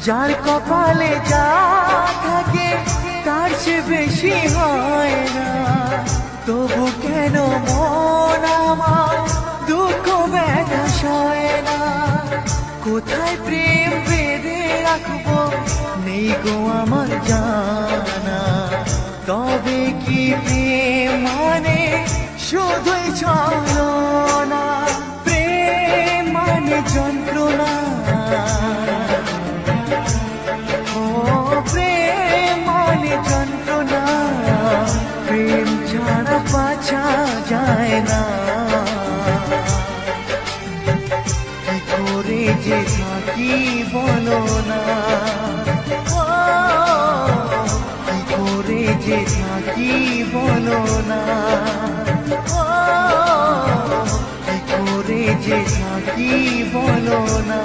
যার কপালে যা থাকে তার চেয়ে বেশি হয় না। তবু কেন মন আমার দুঃখ ব্যথা সয় না? কোথায় প্রেম বেঁধে রাখবো নেই গো আমার জানা। তবে কি প্রেম মানে শুধুই ছলনা? প্রেম মানে যন্ত্রণা, ও প্রেম মানে যন্ত্রণা। প্রেম ছাড়া বাঁচা যায় না। কি করে যে থাকি বলো না, কি করে যে থাকি বলো না, কি করে যে থাকি বলো না।